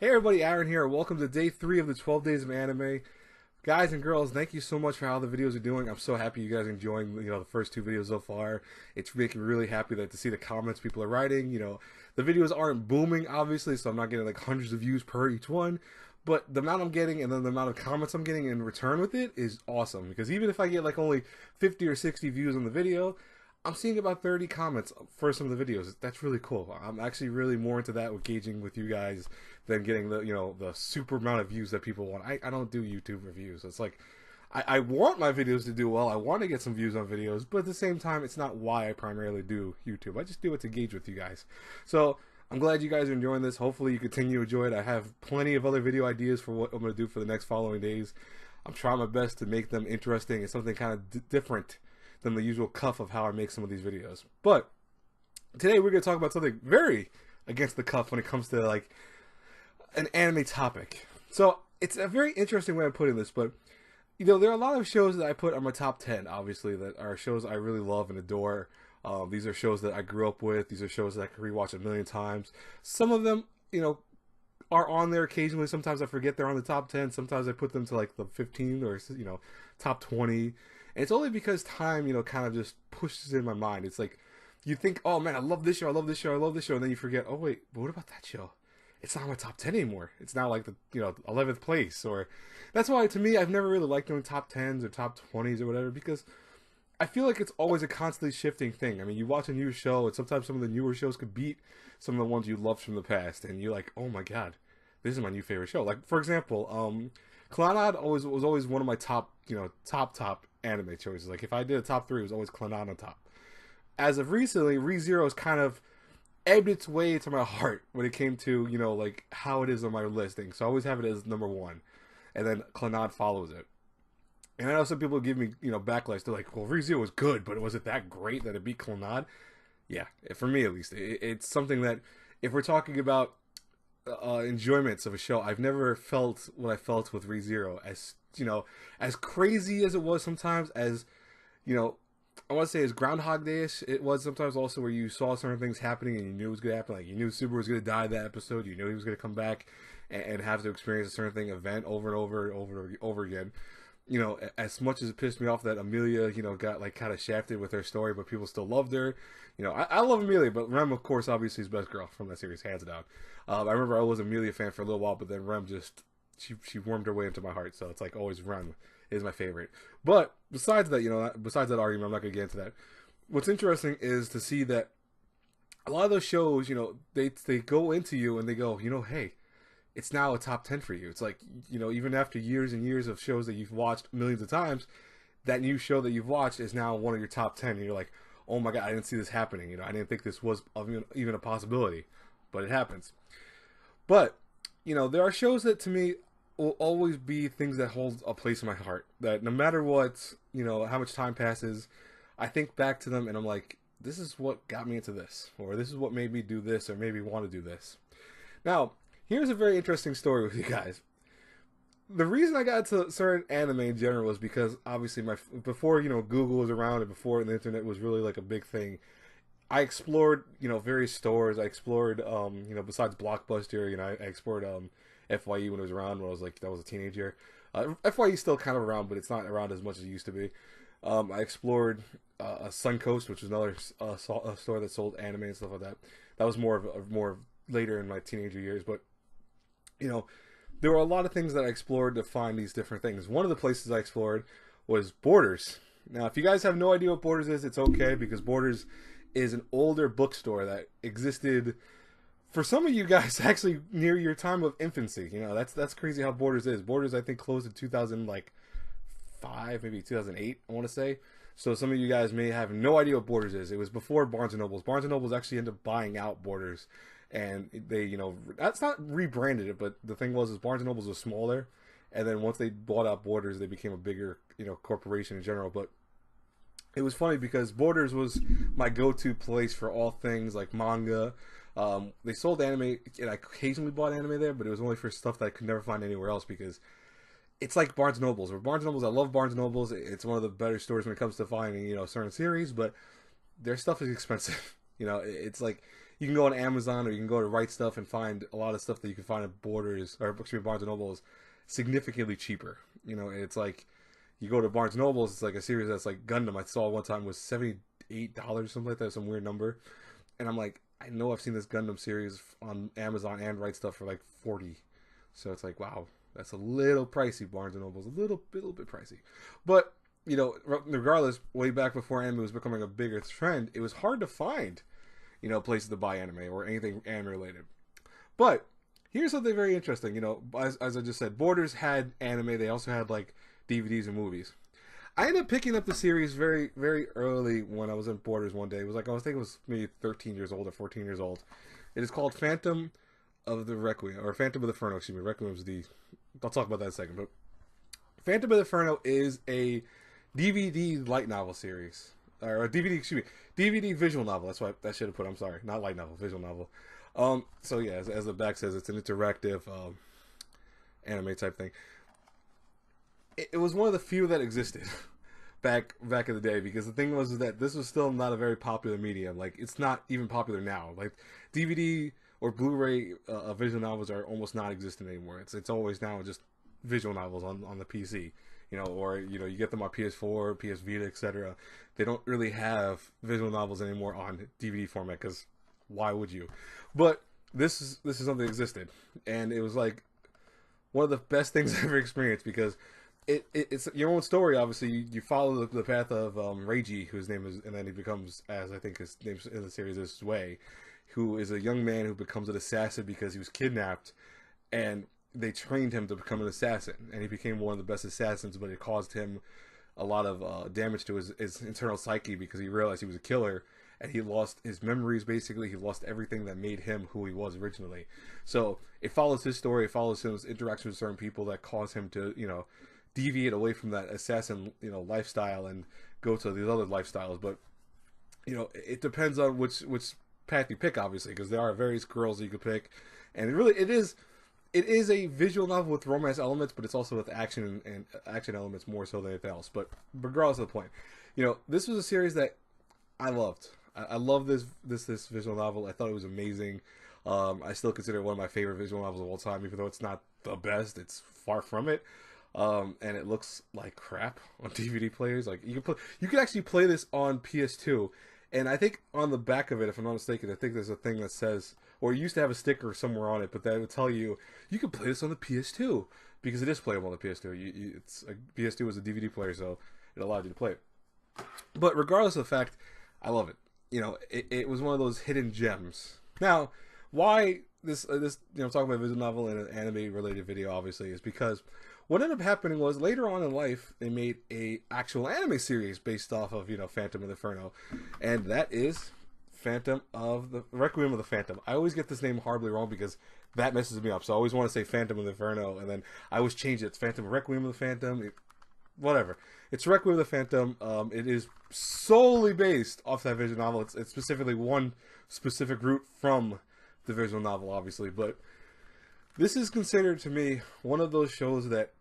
Hey everybody, Aaron here. Welcome to day 3 of the 12 days of anime. Guys and girls, thank you so much for how the videos are doing. I'm so happy you guys are enjoying, the first 2 videos so far. It's making me really happy to see the comments people are writing. The videos aren't booming, obviously, so I'm not getting like hundreds of views per each one. But the amount I'm getting and then the amount of comments I'm getting in return with it is awesome. Because even if I get like only 50 or 60 views on the video, I'm seeing about 30 comments for some of the videos. That's really cool. I'm actually really more into that, engaging with you guys, than getting the super amount of views that people want. I don't do YouTube reviews. It's like, I want my videos to do well. I want to get some views on videos, but at the same time, it's not why I primarily do YouTube. I just do it to engage with you guys. So I'm glad you guys are enjoying this. Hopefully you continue to enjoy it. I have plenty of other video ideas for what I'm going to do for the next following days. I'm trying my best to make them interesting and something kind of different than the usual cuff of how I make some of these videos. But today we're going to talk about something very against the cuff when it comes to like an anime topic. So it's a very interesting way of putting this, but there are a lot of shows that I put on my top 10, obviously, that are shows I really love and adore. These are shows that I grew up with. These are shows that I can rewatch a million times. Some of them, are on there occasionally. Sometimes I forget they're on the top 10. Sometimes I put them to like the 15 or, top 20. And it's only because time, kind of just pushes in my mind. It's like, you think, oh man, I love this show, I love this show, I love this show. And then you forget, oh wait, but what about that show? It's not in my top 10 anymore. It's now like the, 11th place. Or that's why, to me, I've never really liked doing top 10s or top 20s or whatever, because I feel like it's always a constantly shifting thing. I mean, you watch a new show, and sometimes some of the newer shows could beat some of the ones you loved from the past. And you're like, oh my god, this is my new favorite show. Like, for example, Clannad was always one of my top, top anime choices. Like, if I did a top 3, it was always Clannad on top. As of recently, ReZero has kind of ebbed its way to my heart when it came to, like, how it is on my listing. So I always have it as number 1. And then Clannad follows it. And I know some people give me, backlash. They're like, well, ReZero was good, but was it that great that it beat Clannad? Yeah, for me at least. It's something that, if we're talking about enjoyments of a show, I've never felt what I felt with ReZero. As crazy as it was sometimes, as I want to say as Groundhog Day-ish it was sometimes, also, where you saw certain things happening and you knew it was going to happen. Like, you knew Subaru was going to die that episode, you knew he was going to come back and have to experience a certain event over and over again. As much as it pissed me off that Amelia, got like kind of shafted with her story, but people still loved her. I love Amelia, but Rem, of course, obviously is best girl from that series, hands down. I remember I was an Amelia fan for a little while, but then Rem just, she wormed her way into my heart. So it's like always Rem is my favorite. But besides that, besides that argument, I'm not going to get into that. What's interesting is to see that a lot of those shows, they go into you and they go, hey, it's now a top 10 for you. It's like, even after years and years of shows that you've watched millions of times, that new show that you've watched is now one of your top 10. And you're like, oh my god, I didn't see this happening. I didn't think this was even a possibility. But it happens. But, there are shows that to me will always be things that hold a place in my heart. That no matter what, how much time passes, I think back to them and I'm like, this is what got me into this. Or this is what made me do this, or maybe want to do this. Now, here's a very interesting story with you guys. The reason I got into certain anime in general was because, obviously, before, Google was around and before the internet was really like a big thing, I explored, various stores. I explored, besides Blockbuster, I explored FYE when it was around, when I was like, that was a teenager. FYE is still kind of around, but it's not around as much as it used to be. I explored Suncoast, which was another store that sold anime and stuff like that. That was more later in my teenager years, but there were a lot of things that I explored to find these different things. One of the places I explored was Borders. Now, if you guys have no idea what Borders is, it's okay, because Borders is an older bookstore that existed for some of you guys actually near your time of infancy. That's crazy how Borders is. Borders, I think, closed in 2005, maybe 2008, I want to say. So some of you guys may have no idea what Borders is. It was before Barnes & Nobles. Barnes & Nobles actually ended up buying out Borders. And they, that's not rebranded it, but the thing was, is Barnes & Nobles was smaller. And then once they bought out Borders, they became a bigger, corporation in general. But it was funny because Borders was my go-to place for all things like manga. They sold anime, and I occasionally bought anime there, but it was only for stuff that I could never find anywhere else, because it's like Barnes & Nobles. Or Barnes & Nobles, I love Barnes & Nobles. It's one of the better stores when it comes to finding, certain series, but their stuff is expensive. It's like, you can go on Amazon or you can go to Right Stuff and find a lot of stuff that you can find at Borders or Barnes and Nobles significantly cheaper. You know, it's like you go to Barnes and Nobles, it's like a series that's like Gundam. I saw one time was $78 something like that, some weird number, and I'm like, I know I've seen this Gundam series on Amazon and Right Stuff for like 40. So it's like, wow, that's a little pricey. Barnes and Noble's a little bit pricey, but you know, regardless, way back before anime was becoming a bigger trend, it was hard to find, you know, places to buy anime or anything anime related. But here's something very interesting. You know, as I just said, Borders had anime. They also had like DVDs and movies. I ended up picking up the series very, very early when I was in Borders one day. It was like, I was thinking it was maybe 13 years old or 14 years old. It is called Phantom of the Requiem, or Phantom of the Inferno, excuse me. Requiem is the, I'll talk about that in a second. But Phantom of the Inferno is a DVD light novel series. Or a DVD, excuse me, DVD visual novel. That's what I should have put, I'm sorry. Not light novel, visual novel. So yeah, as the back says, it's an interactive anime type thing. It was one of the few that existed back in the day, because the thing was that this was still not a very popular medium. Like, it's not even popular now. Like, DVD or Blu-ray visual novels are almost not existent anymore. It's always now just visual novels on the PC, you know, or you know, you get them on PS4, PS Vita, etc. They don't really have visual novels anymore on DVD format, because why would you? But this is something that existed, and it was like one of the best things I ever experienced, because it's your own story. Obviously, you follow the path of Reiji, whose name is, and then he becomes, as I think his name in the series is Wei, who is a young man who becomes an assassin because he was kidnapped, and they trained him to become an assassin, and he became one of the best assassins. But it caused him a lot of damage to his internal psyche, because he realized he was a killer, and he lost his memories. Basically, he lost everything that made him who he was originally. So it follows his story. It follows his interaction with certain people that cause him to, you know, deviate away from that assassin, you know, lifestyle and go to these other lifestyles. But you know, it depends on which path you pick, obviously, because there are various girls you could pick, and it is a visual novel with romance elements, but it's also with action and action elements more so than anything else. But regardless of the point, you know, this was a series that I loved. I love this visual novel. I thought it was amazing. I still consider it one of my favorite visual novels of all time, even though it's not the best. It's far from it. And it looks like crap on DVD players. Like, you can actually play this on PS2, and I think on the back of it, if I'm not mistaken, I think there's a thing that says, or it used to have a sticker somewhere on it, but that would tell you can play this on the PS2, because it is playable on the PS2. It's a PS2 is a DVD player, so it allowed you to play it. But regardless of the fact, I love it. You know, it was one of those hidden gems. Now, why this you know, talking about a visual novel in an anime related video, obviously, is because what ended up happening was later on in life they made a actual anime series based off of, you know, Phantom of the Inferno, and that is Phantom of the Requiem of the Phantom. I always get this name horribly wrong because that messes me up, so I always want to say Phantom of the Inferno, and then I always change it. It's Phantom Requiem of the Phantom. Whatever. It's Requiem of the Phantom. It is solely based off that visual novel. It's specifically one specific route from the visual novel, obviously, but this is considered to me one of those shows that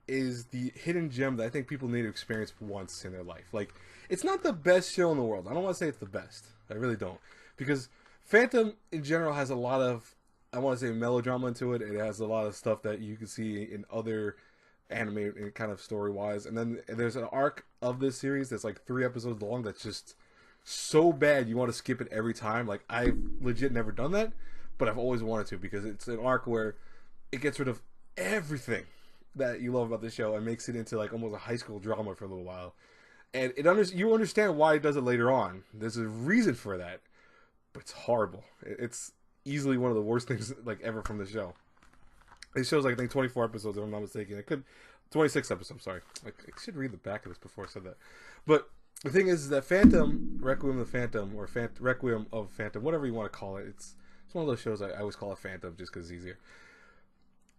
is the hidden gem that I think people need to experience once in their life. Like, it's not the best show in the world. I don't want to say it's the best. I really don't. Because Phantom, in general, has a lot of, I want to say, melodrama into it. It has a lot of stuff that you can see in other anime, kind of story-wise. And then there's an arc of this series that's like 3 episodes long that's just so bad you want to skip it every time. Like, I've legit never done that, but I've always wanted to, because it's an arc where it gets rid of everything that you love about the show and makes it into like almost a high school drama for a little while. And you understand why it does it later on. There's a reason for that, but it's horrible. It's easily one of the worst things like ever from the show. It shows like, I think 24 episodes, if I'm not mistaken. 26 episodes, sorry. Like, I should read the back of this before I said that. But the thing is that Phantom, Requiem of the Phantom, or Requiem of Phantom, whatever you want to call it, it's one of those shows I always call it Phantom just because it's easier.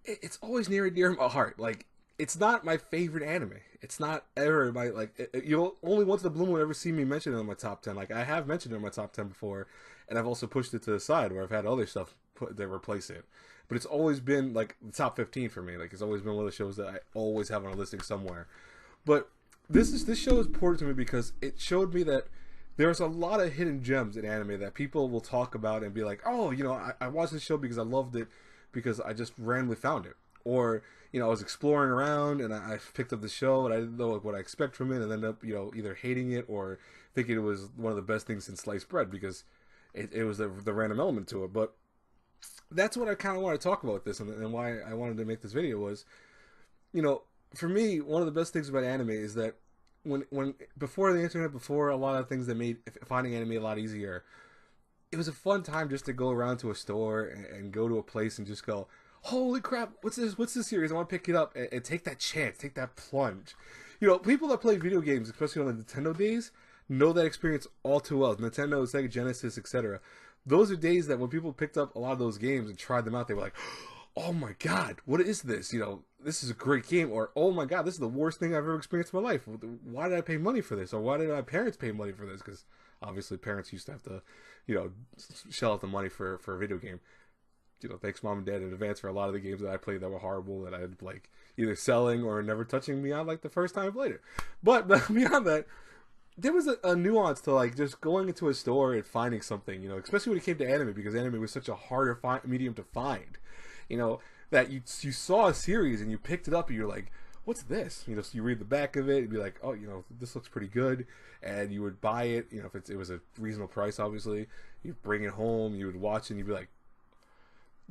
It's always near and dear to my heart. Like, it's not my favorite anime. It's not ever my, like, you'll only once in a blue moon ever see me mention it in my top 10. Like, I have mentioned it in my top 10 before, and I've also pushed it to the side where I've had other stuff that replace it. But it's always been, like, the top 15 for me. Like, it's always been one of the shows that I always have on a listing somewhere. But this show is important to me because it showed me that there's a lot of hidden gems in anime that people will talk about and be like, oh, you know, I watched this show because I loved it because I just randomly found it. Or, you know, I was exploring around and I picked up the show and I didn't know what I expect from it, and ended up, you know, either hating it or thinking it was one of the best things since sliced bread because it was the random element to it. But that's what I kind of want to talk about with this, and why I wanted to make this video was, you know, for me, one of the best things about anime is that when before the internet, before a lot of things that made finding anime a lot easier, it was a fun time just to go around to a store and go to a place and just go, holy crap, what's this series? I want to pick it up and take that chance, take that plunge. You know, people that play video games, especially on the Nintendo days, know that experience all too well. Nintendo, Sega Genesis, etc. Those are days that when people picked up a lot of those games and tried them out, they were like, oh my god, what is this? You know, this is a great game. Or, oh my god, this is the worst thing I've ever experienced in my life. Why did I pay money for this? Or why did my parents pay money for this? Because obviously parents used to have to, you know, shell out the money for a video game. You know, thanks mom and dad in advance for a lot of the games that I played that were horrible, that I had like either selling or never touching beyond like the first time I played it. But beyond that, there was a nuance to like just going into a store and finding something, you know, especially when it came to anime, because anime was such a harder medium to find, you know, that you saw a series and you picked it up and you're like, what's this? You know, so you read the back of it and be like, oh, you know, this looks pretty good, and you would buy it, you know, if it was a reasonable price, obviously. You'd bring it home, you would watch it, and you'd be like,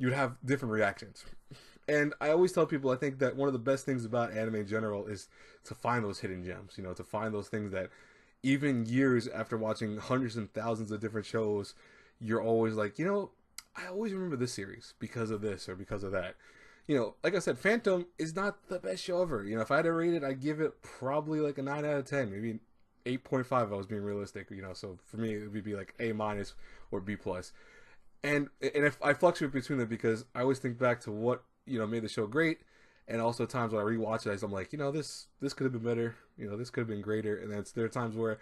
you would have different reactions. And I always tell people, I think that one of the best things about anime in general is to find those hidden gems, you know, to find those things that even years after watching hundreds and thousands of different shows, you're always like, you know, I always remember this series because of this or because of that. You know, like I said, Phantom is not the best show ever. You know, if I had to rate it, I'd give it probably like a 9 out of 10, maybe 8.5 if I was being realistic, you know, so for me it would be like A- or B+. And if I fluctuate between them because I always think back to what, you know, made the show great, and also times when I rewatch it, I'm like, you know, this could have been better, you know, this could have been greater, and then there are times where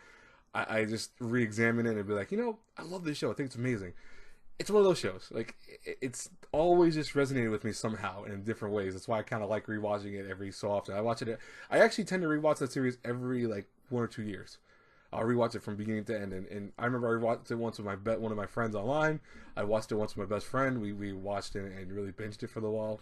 I just re-examine it and be like, you know, I love this show, I think it's amazing. It's one of those shows, like, it's always just resonated with me somehow in different ways. That's why I kind of like rewatching it every so often. I actually tend to rewatch that series every, like, 1 or 2 years. I'll rewatch it from beginning to end, and I remember I rewatched it once with one of my friends online. I watched it once with my best friend. We watched it and really binged it for the while.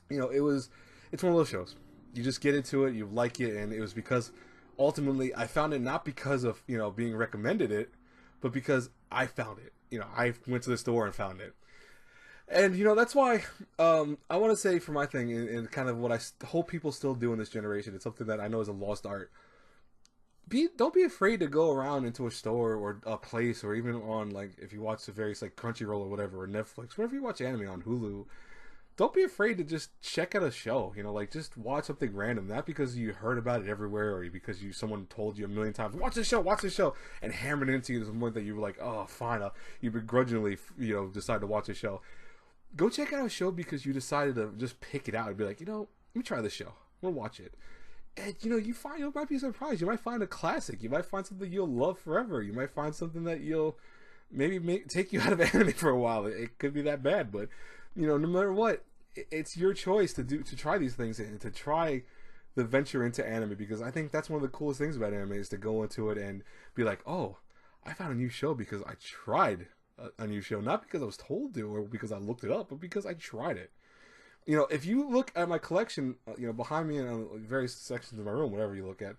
You know, it's one of those shows. You just get into it, you like it, and it was because ultimately I found it not because of, you know, being recommended it, but because I found it. You know, I went to the store and found it. And, you know, that's why I want to say for my thing, and kind of what I hope people still do in this generation, it's something that I know is a lost art. Don't be afraid to go around into a store or a place, or even on, like, if you watch the various, like, Crunchyroll or whatever, or Netflix, wherever you watch anime, on Hulu, don't be afraid to just check out a show, you know, like, just watch something random, not because you heard about it everywhere, or because someone told you a million times, watch this show, and hammered into you to the point that you were like, oh, fine, you begrudgingly, you know, decide to watch a show. Go check out a show because you decided to just pick it out and be like, you know, let me try this show, I'm gonna watch it. And, you know, you might be surprised. You might find a classic. You might find something you'll love forever. You might find something that you'll maybe take you out of anime for a while. It could be that bad, but, you know, no matter what, it's your choice to try these things and to try the venture into anime, because I think that's one of the coolest things about anime is to go into it and be like, oh, I found a new show because I tried a new show, not because I was told to or because I looked it up, but because I tried it. You know, if you look at my collection, you know, behind me in various sections of my room, whatever you look at,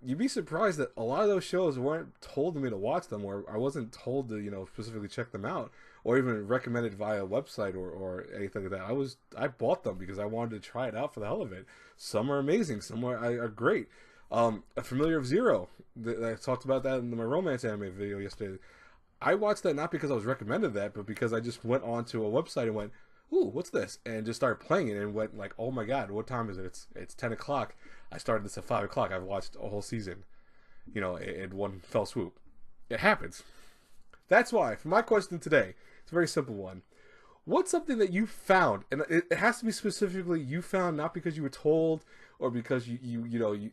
you'd be surprised that a lot of those shows weren't told to me to watch them, or I wasn't told to, you know, specifically check them out, or even recommended via a website or anything like that. I bought them because I wanted to try it out for the hell of it. Some are amazing, some are great. A Familiar of Zero, I talked about that in my romance anime video yesterday. I watched that not because I was recommended that, but because I just went onto a website and went, ooh, what's this? And just started playing it and went like, oh my god, what time is it? It's 10 o'clock. I started this at 5 o'clock. I've watched a whole season, you know, in one fell swoop. It happens. That's why, for my question today, it's a very simple one. What's something that you found, and it has to be specifically you found, not because you were told or because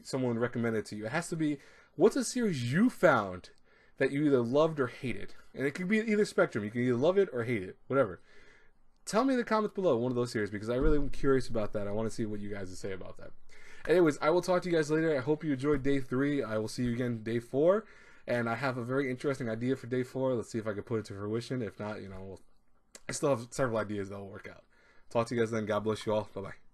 someone recommended it to you. It has to be, what's a series you found that you either loved or hated? And it could be either spectrum. You can either love it or hate it, whatever. Tell me in the comments below one of those series, because I really am curious about that. I want to see what you guys say about that. Anyways, I will talk to you guys later. I hope you enjoyed day 3. I will see you again day 4. And I have a very interesting idea for day 4. Let's see if I can put it to fruition. If not, I still have several ideas that will work out. Talk to you guys then. God bless you all. Bye bye.